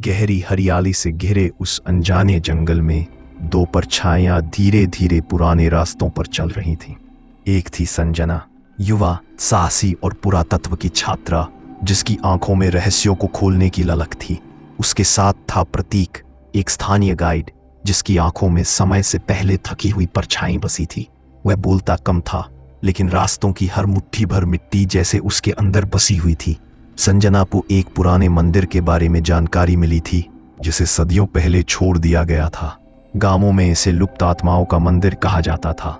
गहरी हरियाली से घिरे उस अनजाने जंगल में दो परछाइयां धीरे धीरे पुराने रास्तों पर चल रही थीं। एक थी संजना, युवा, साहसी और पुरातत्व की छात्रा, जिसकी आंखों में रहस्यों को खोलने की ललक थी। उसके साथ था प्रतीक, एक स्थानीय गाइड, जिसकी आंखों में समय से पहले थकी हुई परछाई बसी थी। वह बोलता कम था, लेकिन रास्तों की हर मुट्ठी भर मिट्टी जैसे उसके अंदर बसी हुई थी। संजना को एक पुराने मंदिर के बारे में जानकारी मिली थी, जिसे सदियों पहले छोड़ दिया गया था। गांवों में इसे लुप्त आत्माओं का मंदिर कहा जाता था।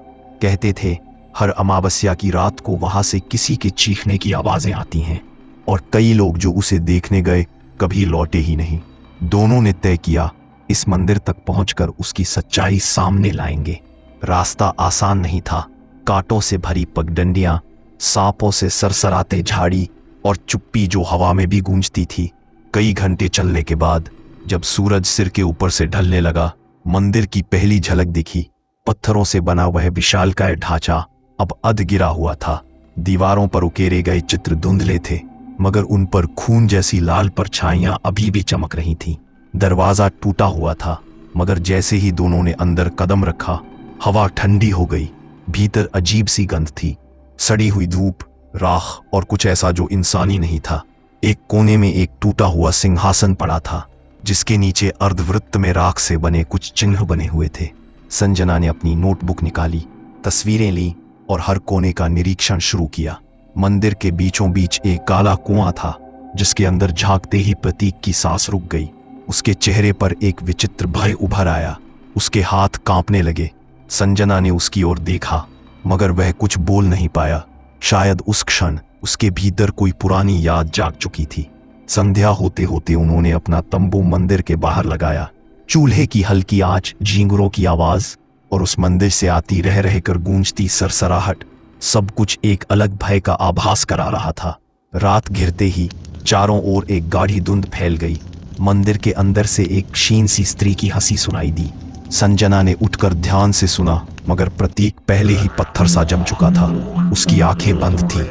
कहते थे हर अमावस्या की रात को वहां से किसी के चीखने की आवाजें आती हैं, और कई लोग जो उसे देखने गए कभी लौटे ही नहीं। दोनों ने तय किया इस मंदिर तक पहुंचकर उसकी सच्चाई सामने लाएंगे। रास्ता आसान नहीं था। कांटों से भरी पगडंडियां, सांपों से सरसराते झाड़ी और चुप्पी जो हवा में भी गूंजती थी। कई घंटे चलने के बाद जब सूरज सिर के ऊपर से ढलने लगा, मंदिर की पहली झलक दिखी। पत्थरों से बना वह विशालकाय ढांचा अब अध गिरा हुआ था। दीवारों पर उकेरे गए चित्र धुंधले थे, मगर उन पर खून जैसी लाल परछाइयां अभी भी चमक रही थीं। दरवाजा टूटा हुआ था, मगर जैसे ही दोनों ने अंदर कदम रखा, हवा ठंडी हो गई। भीतर अजीब सी गंध थी, सड़ी हुई धूप, राख और कुछ ऐसा जो इंसानी नहीं था। एक कोने में एक टूटा हुआ सिंहासन पड़ा था, जिसके नीचे अर्धवृत्त में राख से बने कुछ चिन्ह बने हुए थे। संजना ने अपनी नोटबुक निकाली, तस्वीरें ली और हर कोने का निरीक्षण शुरू किया। मंदिर के बीचों बीच एक काला कुआं था, जिसके अंदर झांकते ही प्रतीक की सांस रुक गई। उसके चेहरे पर एक विचित्र भय उभर आया। उसके हाथ कांपने लगे। संजना ने उसकी ओर देखा, मगर वह कुछ बोल नहीं पाया। शायद उस क्षण उसके भीतर कोई पुरानी याद जाग चुकी थी। संध्या होते होते उन्होंने अपना तंबू मंदिर के बाहर लगाया। चूल्हे की हल्की आंच, झींगुरों की आवाज और उस मंदिर से आती रह रहकर गूंजती सरसराहट, सब कुछ एक अलग भय का आभास करा रहा था। रात घिरते ही चारों ओर एक गाढ़ी धुंध फैल गई। मंदिर के अंदर से एक क्षीण सी स्त्री की हंसी सुनाई दी। संजना ने उठकर ध्यान से सुना, मगर प्रतीक पहले ही पत्थर सा जम चुका था। उसकी आंखें बंद थीं,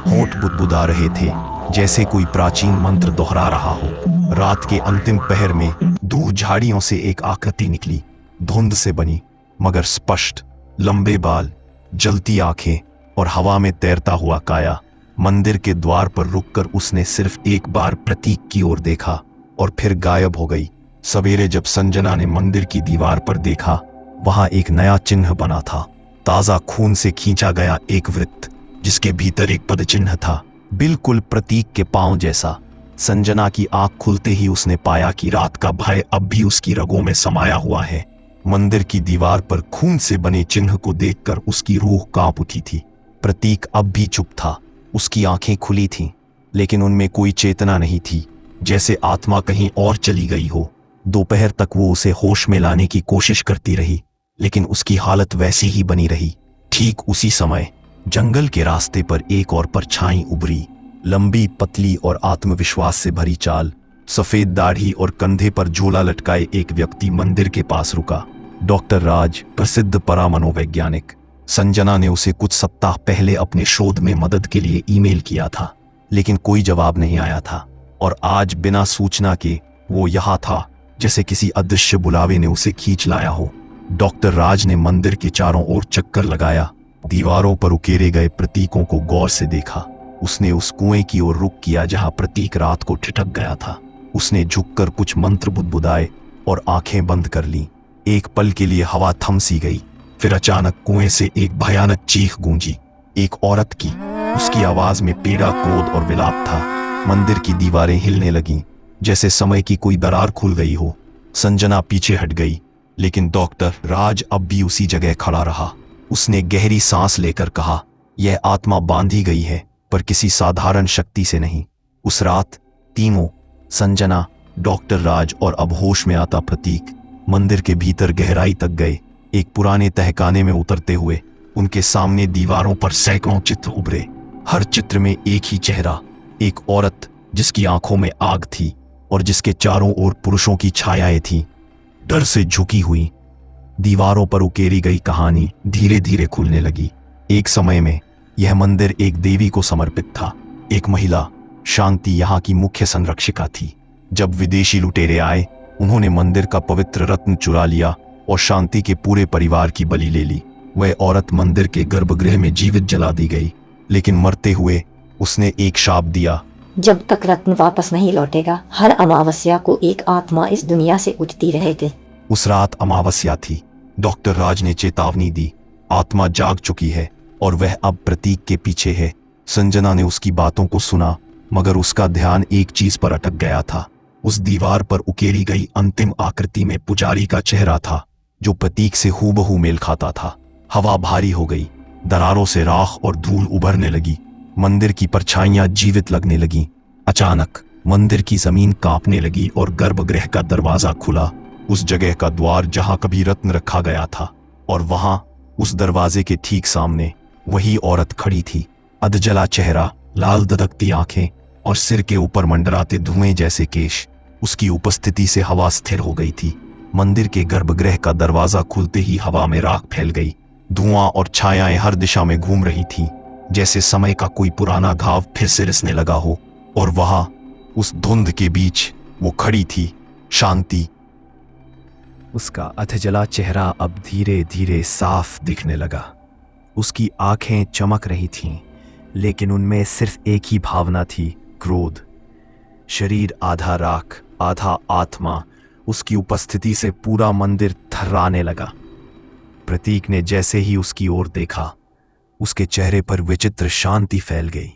होंठ बुदबुदा रहे थे, जैसे कोई प्राचीन मंत्र दोहरा रहा हो। रात के अंतिम पहर में दूर झाड़ियों से एक आकृति निकली, धुंध से बनी मगर स्पष्ट। लंबे बाल, जलती आंखें और हवा में तैरता हुआ काया। मंदिर के द्वार पर रुककर उसने सिर्फ एक बार प्रतीक की ओर देखा और फिर गायब हो गई। सवेरे जब संजना ने मंदिर की दीवार पर देखा, वहां एक नया चिन्ह बना था। ताजा खून से खींचा गया एक वृत्त, जिसके भीतर एक पद चिन्ह था, बिल्कुल प्रतीक के पांव जैसा। संजना की आंख खुलते ही उसने पाया कि रात का भय अब भी उसकी रगों में समाया हुआ है। मंदिर की दीवार पर खून से बने चिन्ह को देखकर उसकी रूह कांप उठी थी। प्रतीक अब भी चुप था। उसकी आंखें खुली थीं, लेकिन उनमें कोई चेतना नहीं थी, जैसे आत्मा कहीं और चली गई हो। दोपहर तक वो उसे होश में लाने की कोशिश करती रही, लेकिन उसकी हालत वैसी ही बनी रही। ठीक उसी समय जंगल के रास्ते पर एक और परछाई उभरी। लंबी, पतली और आत्मविश्वास से भरी चाल, सफेद दाढ़ी और कंधे पर झोला लटकाए एक व्यक्ति मंदिर के पास रुका। डॉक्टर राज, प्रसिद्ध परामनोवैज्ञानिक। संजना ने उसे कुछ सप्ताह पहले अपने शोध में मदद के लिए ईमेल किया था, लेकिन कोई जवाब नहीं आया था। और आज बिना सूचना के वो यहाँ था, जैसे किसी अदृश्य बुलावे ने उसे खींच लाया हो। डॉक्टर राज ने मंदिर के चारों ओर चक्कर लगाया, दीवारों पर उकेरे गए प्रतीकों को गौर से देखा। उसने उस कुएं की ओर रुख किया जहां प्रतीक रात को ठिठक गया था। उसने झुककर कुछ मंत्र बुदबुदाए और आंखें बंद कर लीं। एक पल के लिए हवा थम सी गई, फिर अचानक कुएं से एक भयानक चीख गूंजी, एक औरत की। उसकी आवाज में पीड़ा, क्रोध और विलाप था। मंदिर की दीवारें हिलने लगीं, जैसे समय की कोई दरार खुल गई हो। संजना पीछे हट गई, लेकिन डॉक्टर राज अब भी उसी जगह खड़ा रहा। उसने गहरी सांस लेकर कहा, यह आत्मा बांधी गई है, पर किसी साधारण शक्ति से नहीं। उस रात तीनों, संजना, डॉक्टर राज और अब होश में आता प्रतीक, मंदिर के भीतर गहराई तक गए। एक पुराने तहखाने में उतरते हुए उनके सामने दीवारों पर सैकड़ों चित्र उभरे। हर चित्र में एक ही चेहरा, एक औरत जिसकी आंखों में आग थी और जिसके चारों ओर पुरुषों की छायाएं थीं, डर से झुकी हुई। दीवारों पर उकेरी गई कहानी धीरे धीरे खुलने लगी। एक समय में यह मंदिर एक देवी को समर्पित था। एक महिला, शांति, यहाँ की मुख्य संरक्षिका थी। जब विदेशी लुटेरे आए, उन्होंने मंदिर का पवित्र रत्न चुरा लिया और शांति के पूरे परिवार की बलि ले ली। वह औरत मंदिर के गर्भगृह में जीवित जला दी गई, लेकिन मरते हुए उसने एक शाप दिया। जब तक रत्न वापस नहीं लौटेगा, हर अमावस्या को एक आत्मा इस दुनिया से उठती रहेगी। उस रात अमावस्या थी। डॉक्टर राज ने चेतावनी दी, आत्मा जाग चुकी है और वह अब प्रतीक के पीछे है। संजना ने उसकी बातों को सुना, मगर उसका ध्यान एक चीज पर अटक गया था। उस दीवार पर उकेरी गई अंतिम आकृति में पुजारी का चेहरा था, जो प्रतीक से हूबहू मेल खाता था। हवा भारी हो गई, दरारों से राख और धूल उभरने लगी। मंदिर की परछाइयां जीवित लगने लगीं। अचानक मंदिर की जमीन कांपने लगी और गर्भगृह का दरवाजा खुला। उस जगह का द्वार जहां कभी रत्न रखा गया था, और वहां उस दरवाजे के ठीक सामने वही औरत खड़ी थी। अधजला चेहरा, लाल दधकती आंखें और सिर के ऊपर मंडराते धुएं जैसे केश। उसकी उपस्थिति से हवा स्थिर हो गई थी। मंदिर के गर्भगृह का दरवाजा खुलते ही हवा में राख फैल गई। धुआं और छायाएं हर दिशा में घूम रही थीं, जैसे समय का कोई पुराना घाव फिर से रिसने लगा हो। और वहां उस धुंध के बीच वो खड़ी थी, शांति। उसका अधजला चेहरा अब धीरे धीरे साफ दिखने लगा। उसकी आंखें चमक रही थीं, लेकिन उनमें सिर्फ एक ही भावना थी, क्रोध। शरीर आधा राख आधा आत्मा। उसकी उपस्थिति से पूरा मंदिर थर्राने लगा। प्रतीक ने जैसे ही उसकी ओर देखा, उसके चेहरे पर विचित्र शांति फैल गई,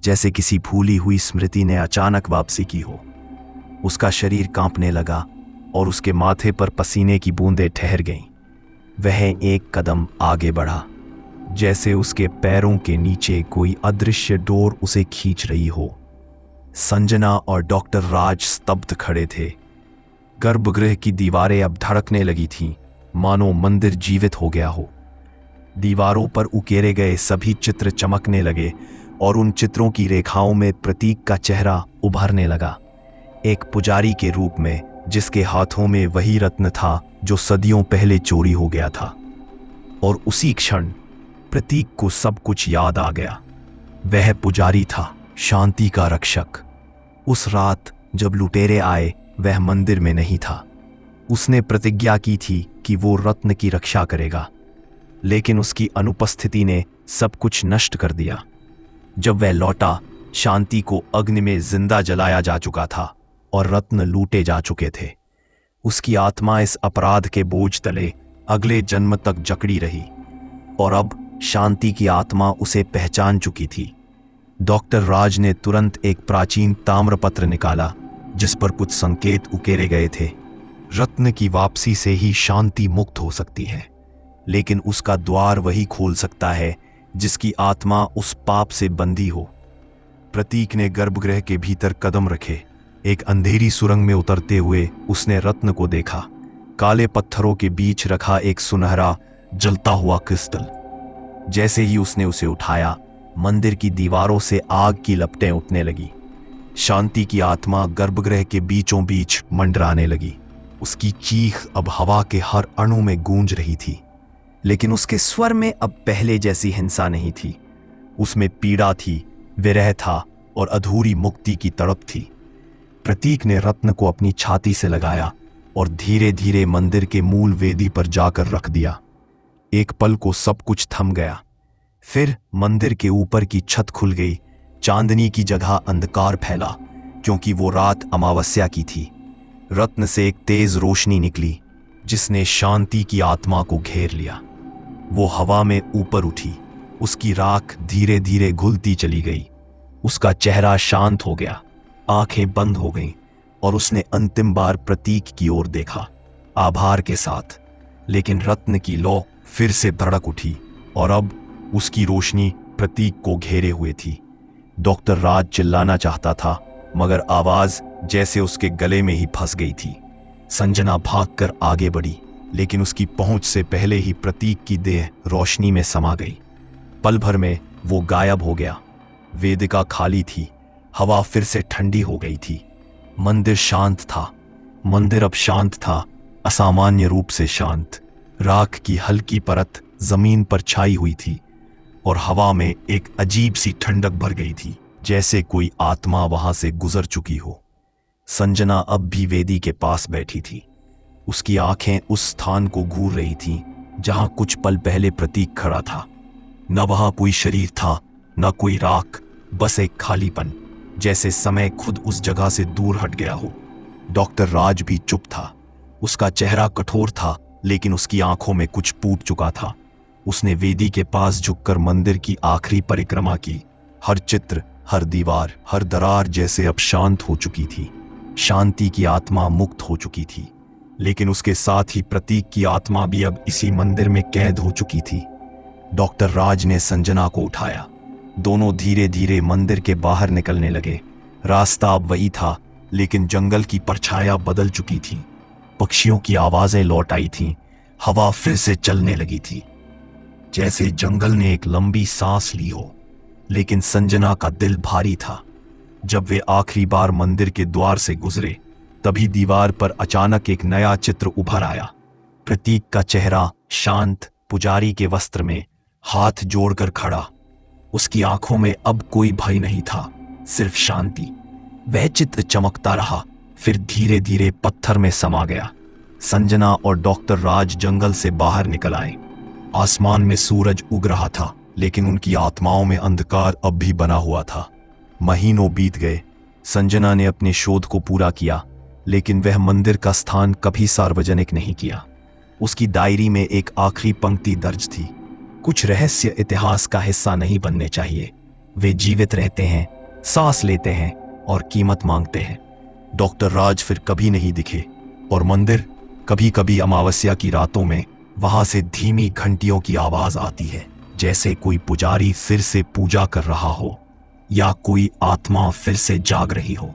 जैसे किसी भूली हुई स्मृति ने अचानक वापसी की हो। उसका शरीर कांपने लगा और उसके माथे पर पसीने की बूंदें ठहर गईं। वह एक कदम आगे बढ़ा, जैसे उसके पैरों के नीचे कोई अदृश्य डोर उसे खींच रही हो। संजना और डॉक्टर राज स्तब्ध खड़े थे। गर्भगृह की दीवारें अब धड़कने लगी थीं, मानो मंदिर जीवित हो गया हो। दीवारों पर उकेरे गए सभी चित्र चमकने लगे और उन चित्रों की रेखाओं में प्रतीक का चेहरा उभरने लगा, एक पुजारी के रूप में, जिसके हाथों में वही रत्न था जो सदियों पहले चोरी हो गया था। और उसी क्षण प्रतीक को सब कुछ याद आ गया। वह पुजारी था, शांति का रक्षक। उस रात जब लुटेरे आए, वह मंदिर में नहीं था। उसने प्रतिज्ञा की थी कि वो रत्न की रक्षा करेगा, लेकिन उसकी अनुपस्थिति ने सब कुछ नष्ट कर दिया। जब वह लौटा, शांति को अग्नि में जिंदा जलाया जा चुका था और रत्न लूटे जा चुके थे। उसकी आत्मा इस अपराध के बोझ तले अगले जन्म तक जकड़ी रही, और अब शांति की आत्मा उसे पहचान चुकी थी। डॉक्टर राज ने तुरंत एक प्राचीन ताम्रपत्र निकाला, जिस पर कुछ संकेत उकेरे गए थे। रत्न की वापसी से ही शांति मुक्त हो सकती है, लेकिन उसका द्वार वही खोल सकता है जिसकी आत्मा उस पाप से बंधी हो। प्रतीक ने गर्भगृह के भीतर कदम रखे। एक अंधेरी सुरंग में उतरते हुए उसने रत्न को देखा, काले पत्थरों के बीच रखा एक सुनहरा जलता हुआ क्रिस्टल। जैसे ही उसने उसे उठाया, मंदिर की दीवारों से आग की लपटें उठने लगी। शांति की आत्मा गर्भगृह के बीचों बीच मंडराने लगी। उसकी चीख अब हवा के हर अणु में गूंज रही थी, लेकिन उसके स्वर में अब पहले जैसी हिंसा नहीं थी। उसमें पीड़ा थी, विरह था और अधूरी मुक्ति की तड़प थी। प्रतीक ने रत्न को अपनी छाती से लगाया और धीरे धीरे मंदिर के मूल वेदी पर जाकर रख दिया। एक पल को सब कुछ थम गया। फिर मंदिर के ऊपर की छत खुल गई। चांदनी की जगह अंधकार फैला, क्योंकि वो रात अमावस्या की थी। रत्न से एक तेज रोशनी निकली, जिसने शांति की आत्मा को घेर लिया। वो हवा में ऊपर उठी। उसकी राख धीरे धीरे घुलती चली गई। उसका चेहरा शांत हो गया, आंखें बंद हो गईं और उसने अंतिम बार प्रतीक की ओर देखा, आभार के साथ। लेकिन रत्न की लौ फिर से धड़क उठी और अब उसकी रोशनी प्रतीक को घेरे हुए थी। डॉक्टर राज चिल्लाना चाहता था, मगर आवाज जैसे उसके गले में ही फंस गई थी। संजना भागकर आगे बढ़ी, लेकिन उसकी पहुंच से पहले ही प्रतीक की देह रोशनी में समा गई। पल भर में वो गायब हो गया। वेदिका खाली थी, हवा फिर से ठंडी हो गई थी। मंदिर शांत था। मंदिर अब शांत था, असामान्य रूप से शांत। राख की हल्की परत जमीन पर छाई हुई थी और हवा में एक अजीब सी ठंडक भर गई थी, जैसे कोई आत्मा वहां से गुजर चुकी हो। संजना अब भी वेदी के पास बैठी थी। उसकी आंखें उस स्थान को घूर रही थीं जहां कुछ पल पहले प्रतीक खड़ा था। न वहां कोई शरीर था, न कोई राख, बस एक खालीपन, जैसे समय खुद उस जगह से दूर हट गया हो। डॉक्टर राज भी चुप था। उसका चेहरा कठोर था, लेकिन उसकी आंखों में कुछ फूट चुका था। उसने वेदी के पास झुककर मंदिर की आखिरी परिक्रमा की। हर चित्र, हर दीवार, हर दरार जैसे अब शांत हो चुकी थी। शांति की आत्मा मुक्त हो चुकी थी, लेकिन उसके साथ ही प्रतीक की आत्मा भी अब इसी मंदिर में कैद हो चुकी थी। डॉक्टर राज ने संजना को उठाया। दोनों धीरे धीरे मंदिर के बाहर निकलने लगे। रास्ता अब वही था, लेकिन जंगल की परछाया बदल चुकी थी। पक्षियों की आवाजें लौट आई थीं। हवा फिर से चलने लगी थी, जैसे जंगल ने एक लंबी सांस ली हो। लेकिन संजना का दिल भारी था। जब वे आखिरी बार मंदिर के द्वार से गुजरे, तभी दीवार पर अचानक एक नया चित्र उभर आया। प्रतीक का चेहरा शांत, पुजारी के वस्त्र में, हाथ जोड़कर खड़ा। उसकी आंखों में अब कोई भय नहीं था, सिर्फ शांति। वह चित्र चमकता रहा, फिर धीरे धीरे पत्थर में समा गया। संजना और डॉक्टर राज जंगल से बाहर निकल आए। आसमान में सूरज उग रहा था, लेकिन उनकी आत्माओं में अंधकार अब भी बना हुआ था। महीनों बीत गए। संजना ने अपने शोध को पूरा किया, लेकिन वह मंदिर का स्थान कभी सार्वजनिक नहीं किया। उसकी डायरी में एक आखिरी पंक्ति दर्ज थी, कुछ रहस्य इतिहास का हिस्सा नहीं बनने चाहिए। वे जीवित रहते हैं, सांस लेते हैं और कीमत मांगते हैं। डॉक्टर राज फिर कभी नहीं दिखे, और मंदिर, कभी कभी अमावस्या की रातों में वहां से धीमी घंटियों की आवाज आती है, जैसे कोई पुजारी फिर से पूजा कर रहा हो या कोई आत्मा फिर से जाग रही हो।